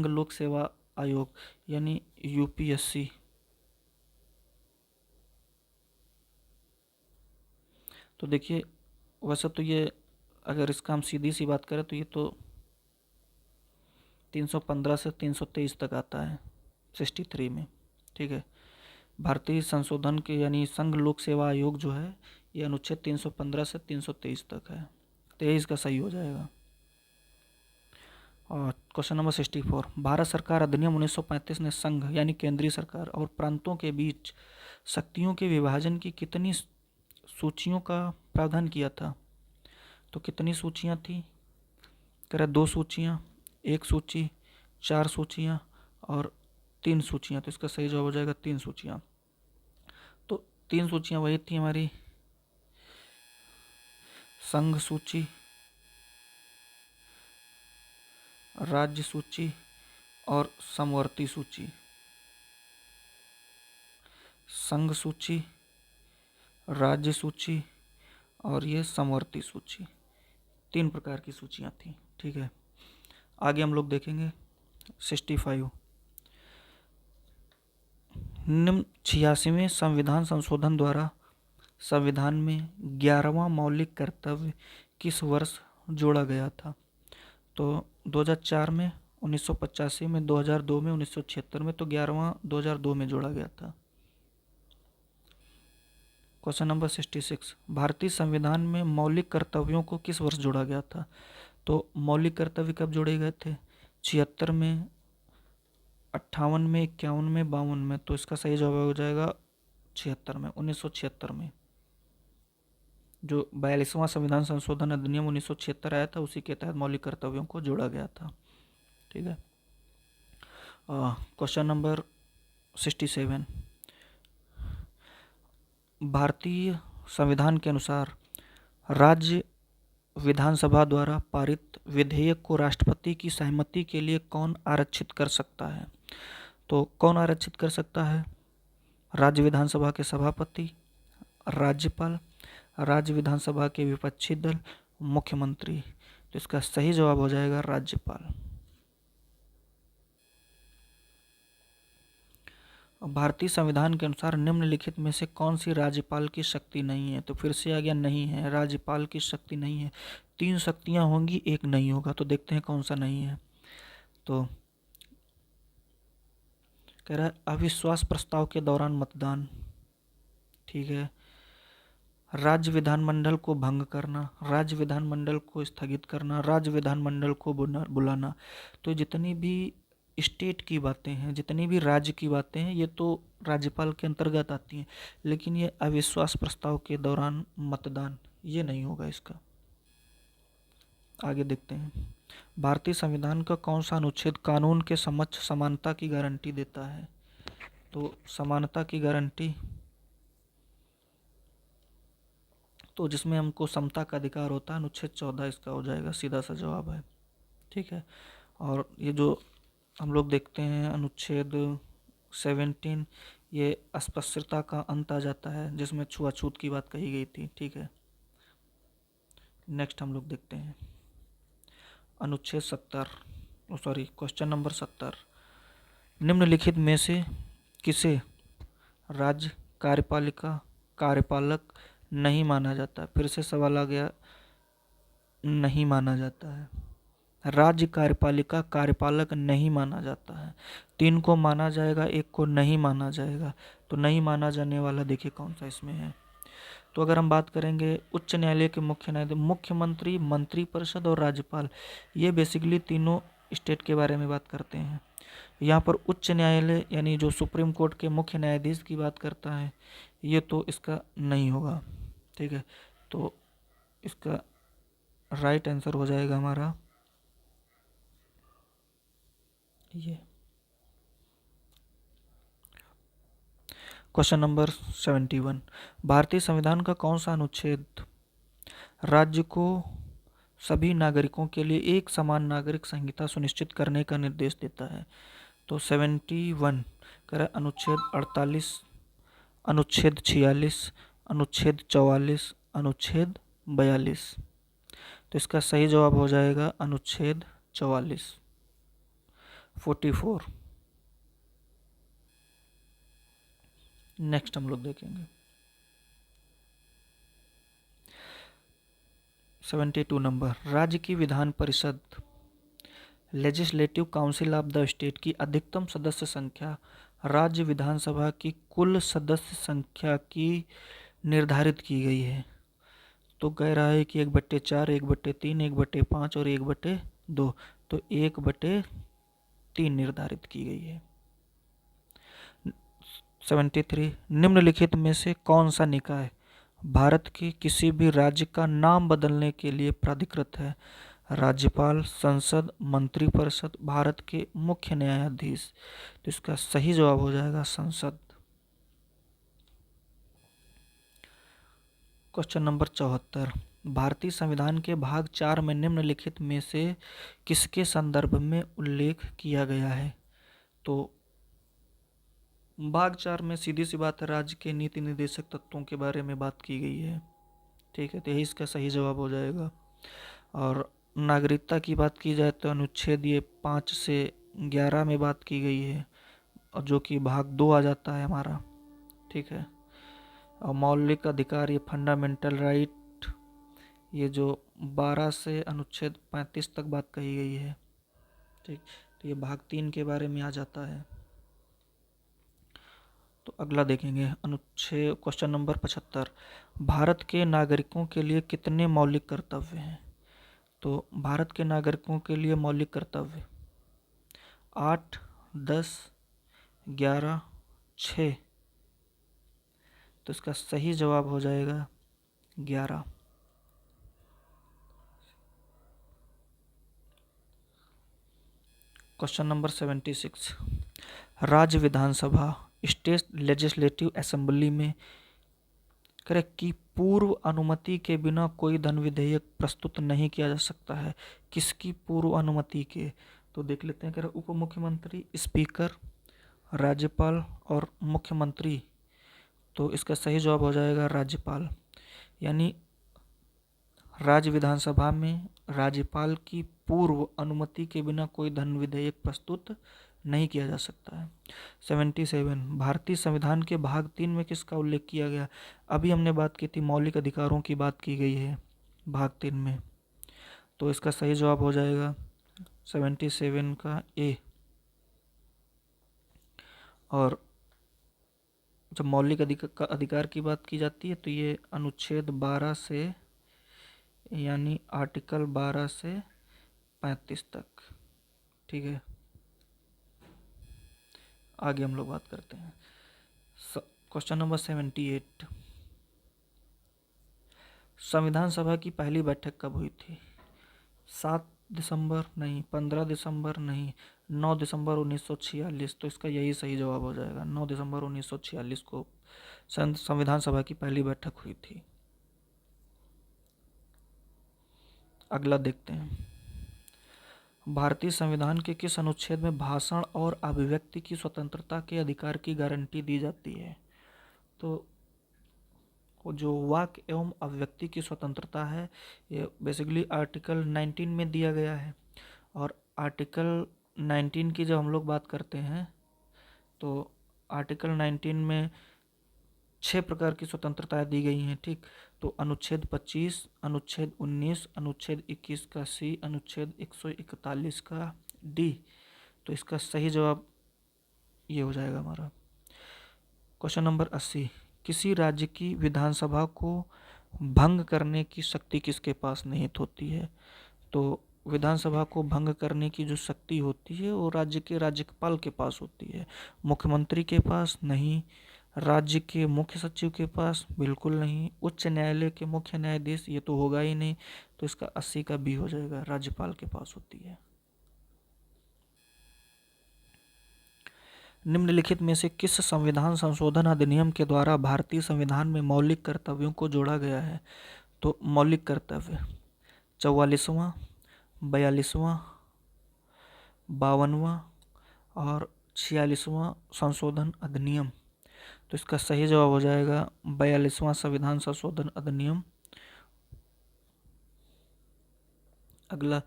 लोक सेवा आयोग यानी यूपीएससी। तो देखिए, वैसे तो ये, अगर इसका हम सीधी सी बात करें तो ये तो 315 से 323 तक आता है 63 में। ठीक है, भारतीय संशोधन के यानी संघ लोक सेवा आयोग जो है ये अनुच्छेद 315 से 323 तक है। तो यही इसका सही हो जाएगा। और क्वेश्चन नंबर 64, भारत सरकार अधिनियम 1935 ने संघ यानी केंद्रीय सरकार और प्रांतों के बीच शक्तियों के विभाजन की कितनी सूचियों का प्रावधान किया था? तो कितनी सूचियां थी? कह रहा 2 सूचियां, 1 सूची, 4 सूचियां और 3 सूचियां। तो इसका सही जवाब हो जाएगा 3 सूचियां। तो 3 सूचियां वही थी हमारी संघ सूची, राज्य सूची और समवर्ती सूची। संघ सूची, राज्य सूची और ये समवर्ती सूची, 3 प्रकार की सूचियां थी। ठीक है, आगे हम लोग देखेंगे 65, निम्न 86वें संविधान संशोधन द्वारा संविधान में 11वां मौलिक कर्तव्य किस वर्ष जोड़ा गया था? तो 2004 में, 1985 में, 2002 में, 1976 में। तो 11वां 2002 में जोड़ा गया था। क्वेश्चन नंबर 66, भारतीय संविधान में मौलिक कर्तव्यों को किस वर्ष जोड़ा गया था? तो मौलिक कर्तव्य कब जोड़े गए थे? 76 में, 58 में, 51 में, 52 में। तो इसका सही जवाब हो जाएगा 76 में, 1976 में। जो 42वां संविधान संशोधन अधिनियम 1976 आया था उसी के तहत मौलिक कर्तव्यों को जोड़ा गया था। ठीक है, क्वेश्चन नंबर 67, भारतीय संविधान के अनुसार राज्य विधानसभा द्वारा पारित विधेयक को राष्ट्रपति की सहमति के लिए कौन आरक्षित कर सकता है? तो कौन आरक्षित कर सकता है? राज्य विधानसभा के सभापति, राज्यपाल, राज्य विधानसभा के विपक्षी दल, मुख्यमंत्री। तो इसका सही जवाब हो जाएगा राज्यपाल। भारतीय संविधान के अनुसार निम्नलिखित में से कौन सी राज्यपाल की शक्ति नहीं है? तो फिर से आ गया नहीं है, राज्यपाल की शक्ति नहीं है। 3 शक्तियां होंगी, एक नहीं होगा। तो देखते हैं कौन सा नहीं है। तो कह रहा है अविश्वास प्रस्ताव के दौरान मतदान। ठीक है, राज्य विधानमंडल को भंग करना, राज्य विधानमंडल को स्थगित करना, राज्य विधानमंडल को बुलाना। तो जितनी भी स्टेट की बातें हैं, जितनी भी राज्य की बातें हैं, ये तो राज्यपाल के अंतर्गत आती हैं। लेकिन ये अविश्वास प्रस्ताव के दौरान मतदान, ये नहीं होगा इसका। आगे देखते हैं, भारतीय संविधान का कौन सा अनुच्छेद कानून के समक्ष समानता की गारंटी देता है? तो समानता की गारंटी, तो जिसमें हमको समता का अधिकार होता है, अनुच्छेद 14 इसका हो जाएगा, सीधा सा जवाब है। ठीक है, और ये जो हम लोग देखते हैं अनुच्छेद 17, ये अस्पृश्यता का अंत आ जाता है, जिसमें छुआछूत की बात कही गई थी। ठीक है, नेक्स्ट हम लोग देखते हैं अनुच्छेद 70, क्वेश्चन नंबर 70, निम्नलिखित में से किसे राज्य कार्यपालिका कार्यपालक नहीं माना जाता? फिर से सवाल आ गया, नहीं माना जाता है। राज्य कार्यपालिका कार्यपालक नहीं माना जाता है। 3 को माना जाएगा, 1 को नहीं माना जाएगा। तो नहीं माना जाने वाला देखिए कौन सा इसमें है। तो अगर हम बात करेंगे उच्च न्यायालय के मुख्य न्यायाधीश, मुख्यमंत्री, मंत्रिपरिषद और राज्यपाल, ये बेसिकली तीनों स्टेट के बारे में बात करते हैं। यहाँ पर उच्च न्यायालय यानी जो सुप्रीम कोर्ट के मुख्य न्यायाधीश की बात करता है, ये तो इसका नहीं होगा। ठीक है, तो इसका राइट आंसर हो जाएगा हमारा ये। क्वेश्चन नंबर 71, भारतीय संविधान का कौन सा अनुच्छेद राज्य को सभी नागरिकों के लिए एक समान नागरिक संहिता सुनिश्चित करने का निर्देश देता है। तो 71 कह रहा है अनुच्छेद 48, अनुच्छेद 46, अनुच्छेद 44, अनुच्छेद 42। तो इसका सही जवाब हो जाएगा अनुच्छेद 44, 44। नेक्स्ट हम लोग देखेंगे 72 नंबर, राज्य की Vidhan Parishad legislative council of the state की अधिकतम सदस्य संख्या राज्य विधानसभा की कुल सदस्य संख्या की निर्धारित की गई है। तो कह रहा है कि 1/4, 1/3, 1/5 और 1/2। तो 1/3 निर्धारित की गई है। 73, निम्नलिखित में से कौन सा निकाय भारत के किसी भी राज्य का नाम बदलने के लिए प्राधिकृत है? राज्यपाल, संसद, मंत्रिपरिषद, भारत के मुख्य न्यायाधीश। तो इसका सही जवाब हो जाएगा संसद। क्वेश्चन नंबर 74, भारतीय संविधान के भाग 4 में निम्नलिखित में से किसके संदर्भ में उल्लेख किया गया है? तो भाग 4 में सीधी सी बात है, राज्य के नीति निर्देशक तत्वों के बारे में बात की गई है। ठीक है, तो यही इसका सही जवाब हो जाएगा। और नागरिकता की बात की जाए तो अनुच्छेद ये 5 से 11 में बात की गई है, और जो कि भाग 2 आ जाता है हमारा। ठीक है, और मौलिक अधिकार ये फंडामेंटल राइट ये जो 12 से अनुच्छेद 35 तक बात कही गई है। ठीक, तो ये भाग 3 के बारे में आ जाता है। तो अगला देखेंगे अनुच्छेद क्वेश्चन नंबर 75, भारत के नागरिकों के लिए कितने मौलिक कर्तव्य हैं? तो भारत के नागरिकों के लिए मौलिक कर्तव्य 8, 10, 11, 6। तो इसका सही जवाब हो जाएगा 11। क्वेश्चन नंबर 76, राज्य विधानसभा स्टेट लेजिस्लेटिव असेंबली में करेक्ट की पूर्व अनुमति के बिना कोई धन विधेयक प्रस्तुत नहीं किया जा सकता है। किसकी पूर्व अनुमति के? तो देख लेते हैं, करेक्ट उप मुख्यमंत्री, स्पीकर, राज्यपाल और मुख्यमंत्री। तो इसका सही जवाब हो जाएगा राज्यपाल। यानी राज्य विधानसभा में राज्यपाल की पूर्व अनुमति के बिना कोई धन विधेयक प्रस्तुत नहीं किया जा सकता है। 77, भारतीय संविधान के भाग 3 में किसका उल्लेख किया गया? अभी हमने बात की थी, मौलिक अधिकारों की बात की गई है भाग 3 में। तो इसका सही जवाब हो जाएगा 77 का ए। और जब मौलिक अधिकार की बात की जाती है तो ये अनुच्छेद 12 से यानी आर्टिकल 12 से 35 तक। ठीक है, आगे हम लोग बात करते हैं। क्वेश्चन नंबर 78, संविधान सभा की पहली बैठक कब हुई थी? 7 दिसंबर नहीं, 15 दिसंबर नहीं, 9 दिसंबर 1946। तो इसका यही सही जवाब हो जाएगा, 9 दिसंबर 1946 को संविधान सभा की पहली बैठक हुई थी। अगला देखते हैं, भारतीय संविधान के किस अनुच्छेद में भाषण और अभिव्यक्ति की स्वतंत्रता के अधिकार की गारंटी दी जाती है? तो जो वाक एवं अभिव्यक्ति की स्वतंत्रता है ये बेसिकली आर्टिकल 19 में दिया गया है। और आर्टिकल 19 की जब हम लोग बात करते हैं तो आर्टिकल 19 में 6 प्रकार की स्वतंत्रताएं दी गई हैं। ठीक, तो अनुच्छेद 25, अनुच्छेद 19, अनुच्छेद 21 का सी, अनुच्छेद 141 का डी। तो इसका सही जवाब ये हो जाएगा हमारा। क्वेश्चन नंबर 80, किसी राज्य की विधानसभा को भंग करने की शक्ति किसके पास निहित होती है? तो विधानसभा को भंग करने की जो शक्ति होती है वो राज्य के राज्यपाल के पास होती है। मुख्यमंत्री के पास नहीं, राज्य के मुख्य सचिव के पास बिल्कुल नहीं, उच्च न्यायालय के मुख्य न्यायाधीश ये तो होगा ही नहीं। तो इसका 80 का बी हो जाएगा, राज्यपाल के पास होती है। निम्नलिखित में से किस संविधान संशोधन अधिनियम के द्वारा भारतीय संविधान में मौलिक कर्तव्यों को जोड़ा गया है? तो मौलिक कर्तव्य 44वां, 42वां, 52वां और 46वां संशोधन अधिनियम। तो इसका सही जवाब हो जाएगा 42वां संविधान संशोधन अधिनियम। अगला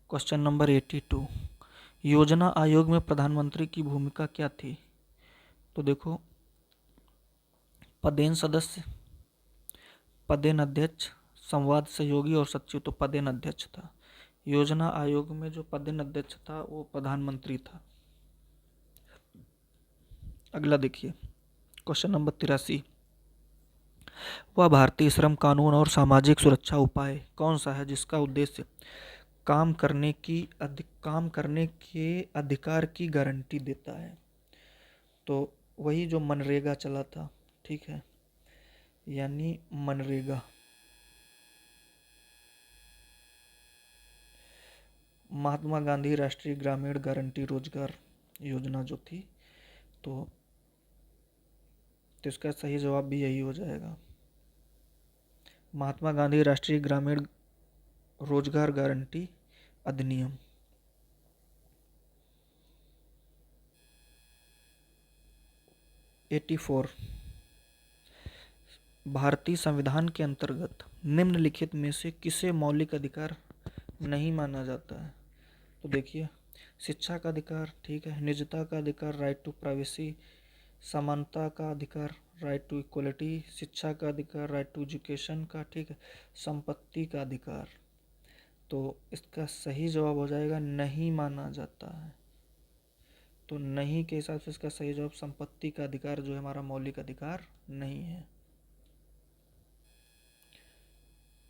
क्वेश्चन नंबर 82, योजना आयोग में प्रधानमंत्री की भूमिका क्या थी? तो देखो, पदेन सदस्य, पदेन अध्यक्ष, संवाद सहयोगी और सचिव। तो पदेन अध्यक्ष था। योजना आयोग में जो पदेन अध्यक्ष था वो प्रधानमंत्री था। अगला देखिए क्वेश्चन नंबर 83, वह भारतीय श्रम कानून और सामाजिक सुरक्षा उपाय कौन सा है जिसका उद्देश्य काम करने के अधिकार की गारंटी देता है? तो वही जो मनरेगा चला था, ठीक है, यानी मनरेगा। महात्मा गांधी राष्ट्रीय ग्रामीण गारंटी रोजगार योजना जो थी, तो इसका सही जवाब भी यही हो जाएगा, महात्मा गांधी राष्ट्रीय ग्रामीण रोजगार गारंटी अधिनियम। एटी फोर, भारतीय संविधान के अंतर्गत निम्नलिखित में से किसे मौलिक अधिकार नहीं माना जाता है? तो देखिए, शिक्षा का अधिकार, ठीक है, निजता का अधिकार, राइट टू प्राइवेसी, समानता का अधिकार, राइट टू इक्वलिटी, शिक्षा का अधिकार, राइट टू एजुकेशन का, ठीक है, संपत्ति का अधिकार। तो इसका सही जवाब हो जाएगा नहीं माना जाता है। तो नहीं के हिसाब से इसका सही जवाब संपत्ति का अधिकार जो है हमारा मौलिक अधिकार नहीं है।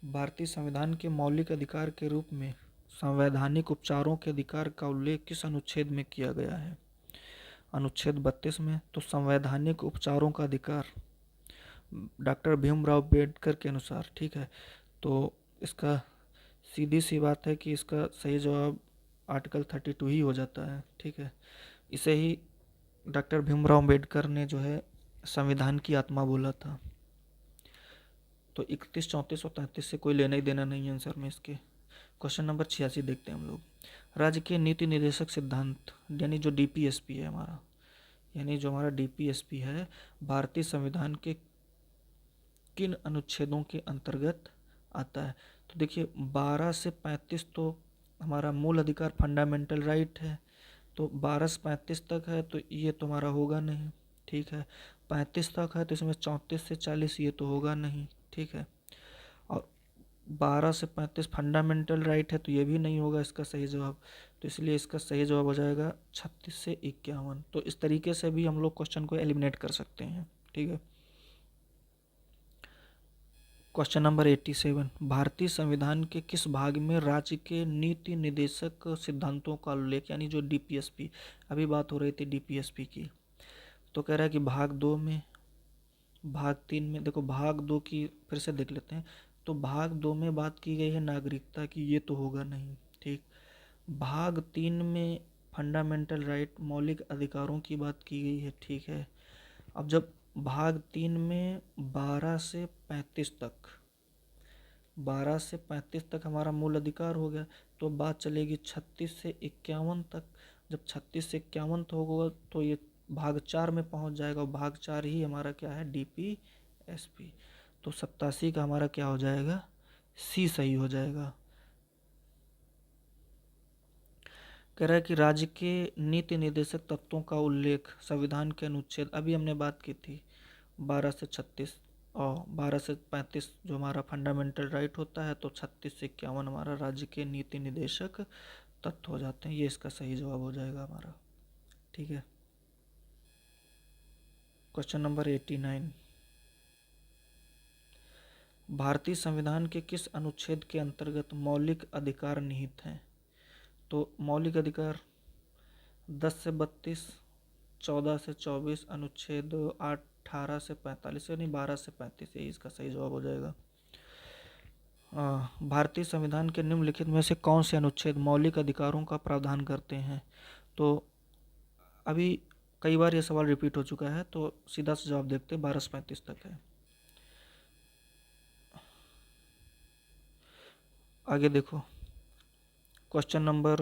भारतीय संविधान के मौलिक अधिकार के रूप में संवैधानिक उपचारों के अधिकार का उल्लेख किस अनुच्छेद में किया गया है? अनुच्छेद 32 में। तो संवैधानिक उपचारों का अधिकार डॉक्टर भीमराव अंबेडकर के अनुसार, ठीक है, तो इसका सीधी सी बात है कि इसका सही जवाब आर्टिकल 32 ही हो जाता है, ठीक है। इसे ही डॉक्टर भीमराव अंबेडकर ने जो है संविधान की आत्मा बोला था। तो 31, 34 और 33 से कोई लेना ही देना नहीं है आंसर में इसके। क्वेश्चन नंबर 86 देखते हैं हम लोग। राज्य के नीति निर्देशक सिद्धांत यानी जो डीपीएसपी है हमारा, यानी जो हमारा डीपीएसपी है, भारतीय संविधान के किन अनुच्छेदों के अंतर्गत आता है? तो देखिए 12 से 35 तो हमारा मूल अधिकार फंडामेंटल राइट है, तो 12 से 35 तक है तो ये तुम्हारा होगा नहीं, ठीक है। 35 तक है तो इसमें 34 से 40 ये तो होगा नहीं, ठीक है। और 12 से 35 फंडामेंटल राइट है तो ये भी नहीं होगा इसका सही जवाब। तो इसलिए इसका सही जवाब हो जाएगा 36 से 51। तो इस तरीके से भी हम लोग क्वेश्चन को एलिमिनेट कर सकते हैं, ठीक है। क्वेश्चन नंबर 87, भारतीय संविधान के किस भाग में राज्य के नीति निर्देशक सिद्धांतों का उल्लेख, यानी जो डीपीएसपी, अभी बात हो रही थी डीपीएसपी की, तो कह रहा है कि भाग 2 में, भाग 3 में। देखो भाग 2 की फिर से देख लेते हैं। तो भाग 2 में बात की गई है नागरिकता की, ये तो होगा नहीं, ठीक। भाग 3 में फंडामेंटल राइट मौलिक अधिकारों की बात की गई है, ठीक है। अब जब भाग 3 में 12 से 35 तक, 12 से 35 तक हमारा मूल अधिकार हो गया, तो बात चलेगी 36 से 51 तक। जब 36 से 51 तक होगा तो ये भाग 4 में पहुंच जाएगा, और भाग 4 ही हमारा क्या है, डीपीएसपी। तो 87 का हमारा क्या हो जाएगा, सी सही हो जाएगा। कह रहा है कि राज्य के नीति निर्देशक तत्वों का उल्लेख संविधान के अनुच्छेद, अभी हमने बात की थी 12 से 36 और 12 से 35 जो हमारा फंडामेंटल राइट होता है, तो 36 से 51 हमारा राज्य के नीति निर्देशक तत्व हो जाते हैं। ये इसका सही जवाब हो जाएगा हमारा, ठीक है। क्वेश्चन नंबर 89, भारतीय संविधान के किस अनुच्छेद के अंतर्गत मौलिक अधिकार निहित हैं? तो मौलिक अधिकार 10 से 32, 14 से 24, अनुच्छेद 18 से 45, यानी 12 से 35, यही इसका सही जवाब हो जाएगा। भारतीय संविधान के निम्नलिखित में से कौन से अनुच्छेद मौलिक अधिकारों का प्रावधान करते हैं? तो अभी कई बार ये सवाल रिपीट हो चुका है, तो सीधा सा जवाब देखते हैं, 12 से 35 तक है। आगे देखो, क्वेश्चन नंबर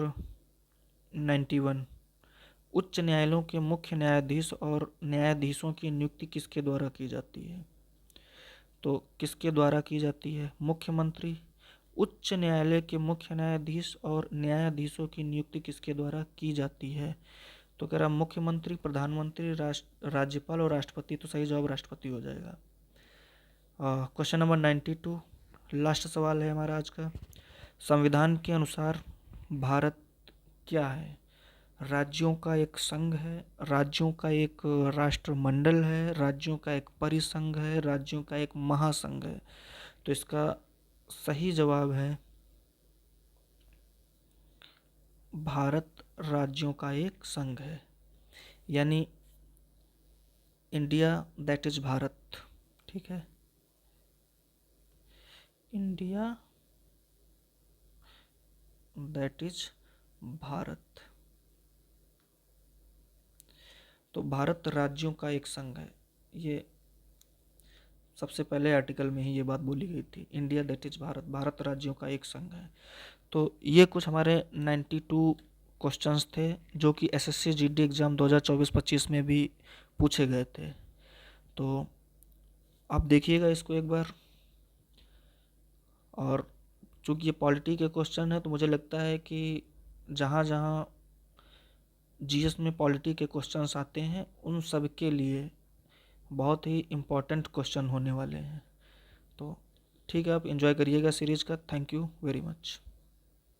91। उच्च न्यायालयों के मुख्य न्यायाधीश और न्यायाधीशों की नियुक्ति किसके द्वारा की जाती है? तो किसके द्वारा की जाती है? मुख्यमंत्री। उच्च न्यायालय के मुख्य न्यायाधीश और न्यायाधीशों की नियुक्ति किसके द्वारा की जाती है? तो कह रहा मुख्यमंत्री, प्रधानमंत्री, राज्यपाल और राष्ट्रपति। तो सही जवाब राष्ट्रपति हो जाएगा। क्वेश्चन नंबर 92, लास्ट सवाल है हमारा आज का। संविधान के अनुसार भारत क्या है? राज्यों का एक संघ है, राज्यों का एक राष्ट्रमंडल है, राज्यों का एक परिसंघ है, राज्यों का एक महासंघ है। तो इसका सही जवाब है भारत राज्यों का एक संघ है, यानी इंडिया दैट इज भारत। ठीक है, इंडिया दैट इज भारत। तो भारत राज्यों का एक संघ है, ये सबसे पहले आर्टिकल में ही ये बात बोली गई थी। India that is Bharat, Bharat राज्यों का एक संघ है। तो ये कुछ हमारे 92 क्वेश्चंस थे जो कि एसएससी जीडी एग्ज़ाम 2024-25 में भी पूछे गए थे। तो आप देखिएगा इसको एक बार। और चूँकि ये पॉलिटी के क्वेश्चन है, तो मुझे लगता है कि जहाँ जहाँ जीएस में पॉलिटी के क्वेश्चंस आते हैं उन सब के लिए बहुत ही इम्पोर्टेंट क्वेश्चन होने वाले हैं। तो ठीक है, आप एंजॉय करिएगा सीरीज़ का। Thank you very much.